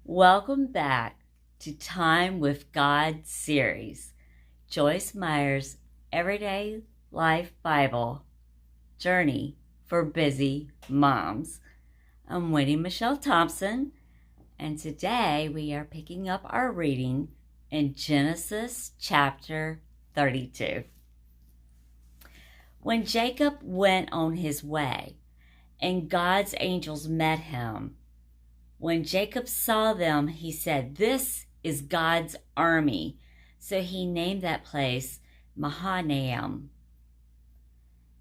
Welcome back to Time with God series, Joyce Meyer's Everyday Life Bible Journey for Busy Moms. I'm WendyMichelle Thompson, and today we are picking up our reading in Genesis chapter 32. When Jacob went on his way, and God's angels met him, when Jacob saw them, he said, "This is God's army." So he named that place Mahanaim.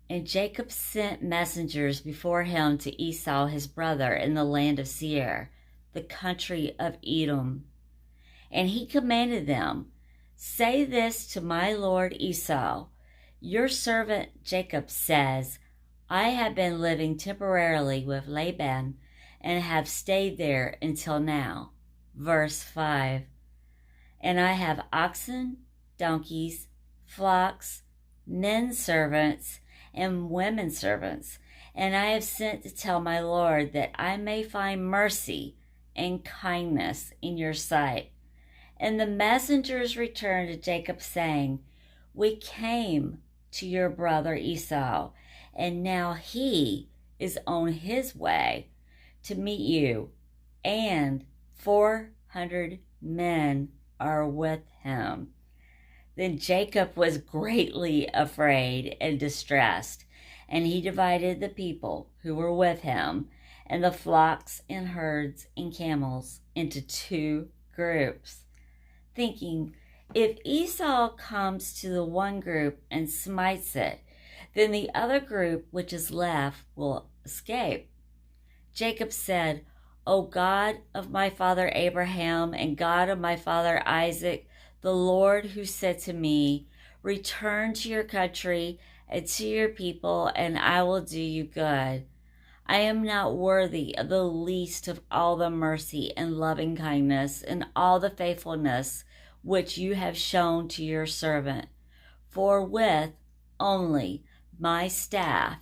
And Jacob sent messengers before him to Esau his brother in the land of Seir, the country of Edom. And he commanded them, "Say this to my lord Esau, your servant Jacob says, I have been living temporarily with Laban and have stayed there until now." Verse 5. "And I have oxen, donkeys, flocks, men servants, and women servants, and I have sent to tell my Lord that I may find mercy and kindness in your sight." And the messengers returned to Jacob, saying, "We came to your brother Esau, and now he is on his way to meet you, and 400 men are with him." Then Jacob was greatly afraid and distressed, and he divided the people who were with him and the flocks and herds and camels into two groups, thinking, if Esau comes to the one group and smites it, then the other group which is left will escape. Jacob said, "O God of my father Abraham and God of my father Isaac, the Lord who said to me, 'Return to your country and to your people, and I will do you good.' I am not worthy of the least of all the mercy and loving kindness and all the faithfulness which you have shown to your servant. For with only my staff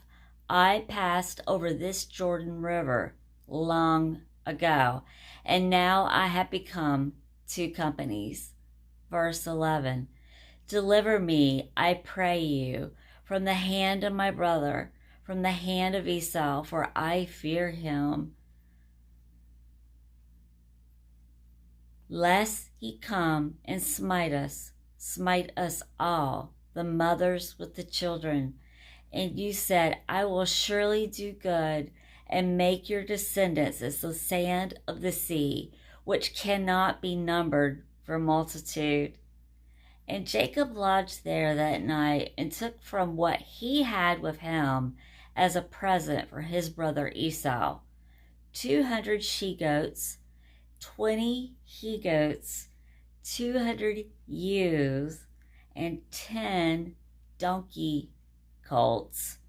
I passed over this Jordan River long ago, and now I have become two companies." Verse 11. "Deliver me, I pray you, from the hand of my brother, from the hand of Esau, for I fear him, lest he come and smite us all, the mothers with the children. And you said, I will surely do good and make your descendants as the sand of the sea, which cannot be numbered for multitude." And Jacob lodged there that night and took from what he had with him as a present for his brother Esau 200 she-goats, 20 he-goats, 200 ewes, and 10 donkey colts,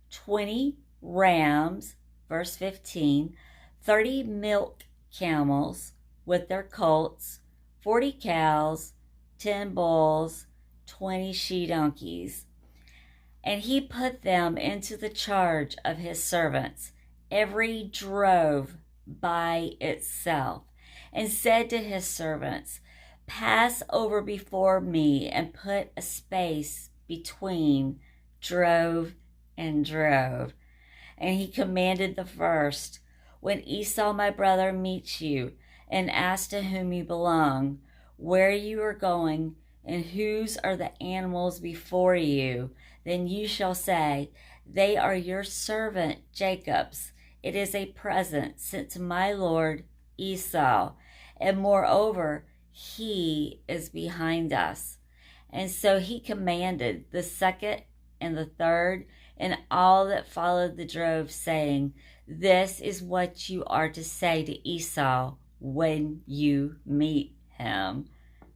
20 rams, verse 15, 30 milk camels with their colts, 40 cows, 10 bulls, 20 she-donkeys. And he put them into the charge of his servants, every drove by itself, and said to his servants, "Pass over before me and put a space between drove and drove." And he commanded the first, "When Esau my brother meets you and asks to whom you belong, where you are going, and whose are the animals before you, then you shall say, 'They are your servant Jacob's. It is a present sent to my lord Esau, and moreover, he is behind us.'" And so he commanded the second and the third and all that followed the drove, saying, "This is what you are to say to Esau when you meet him."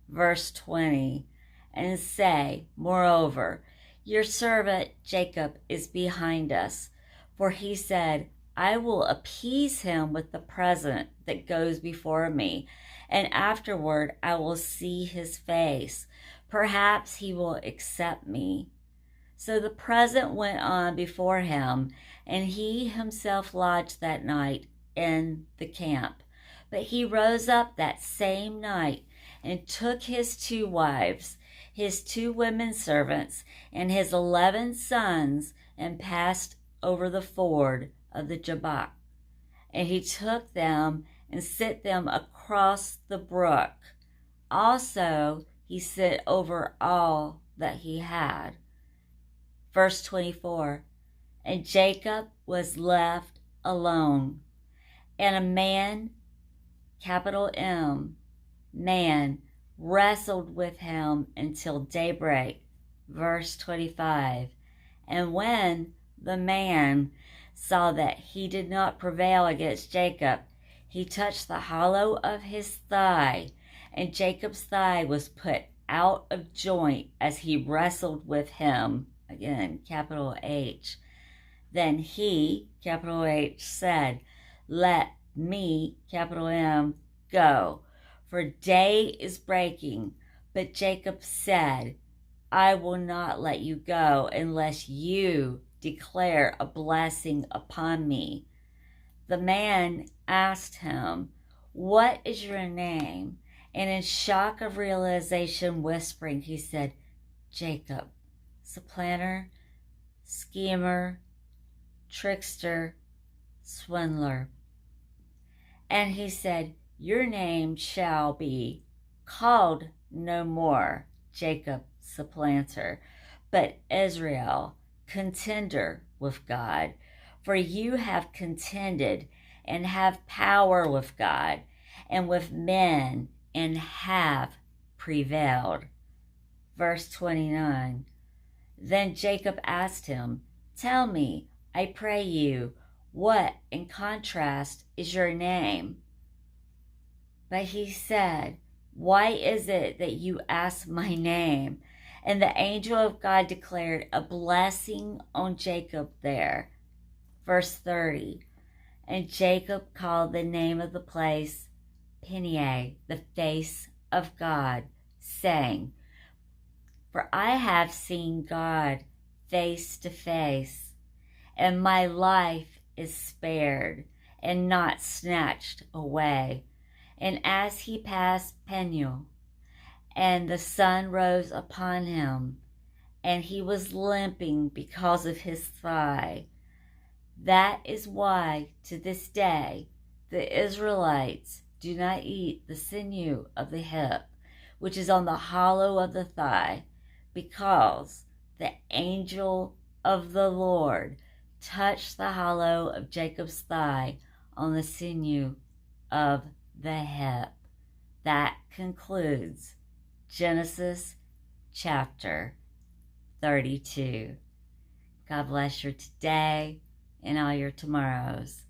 Verse 20. "And say, moreover, your servant Jacob is behind us, for he said, I will appease him with the present that goes before me, and afterward I will see his face. Perhaps he will accept me." So the present went on before him, and he himself lodged that night in the camp. But he rose up that same night and took his 2 wives, his 2 women servants, and his 11 sons, and passed over the ford of the Jabbok. And he took them and set them across the brook. Also, he set over all that he had. Verse 24, and Jacob was left alone, and a man, capital M, man, wrestled with him until daybreak. Verse 25, and when the man saw that he did not prevail against Jacob, he touched the hollow of his thigh, and Jacob's thigh was put out of joint as he wrestled with him. Again, capital H. Then he, capital H, said, let me, capital M, go, for day is breaking. But Jacob said, I will not let you go unless you declare a blessing upon me. The man asked him, what is your name? And in shock of realization, whispering, he said, Jacob, supplanter, schemer, trickster, swindler. And he said, your name shall be called no more Jacob, supplanter, but Israel, contender with God. For you have contended and have power with God and with men and have prevailed. Verse 29. Then Jacob asked him, tell me, I pray you, what in contrast is your name? But he said, why is it that you ask my name? And the angel of God declared a blessing on Jacob there. Verse 30. And Jacob called the name of the place Peniel, the face of God, saying, for I have seen God face to face, and my life is spared and not snatched away. And as he passed Peniel, and the sun rose upon him, and he was limping because of his thigh. That is why, to this day, the Israelites do not eat the sinew of the hip, which is on the hollow of the thigh, because the angel of the Lord touched the hollow of Jacob's thigh on the sinew of the hip. That concludes Genesis chapter 32. God bless your today and all your tomorrows.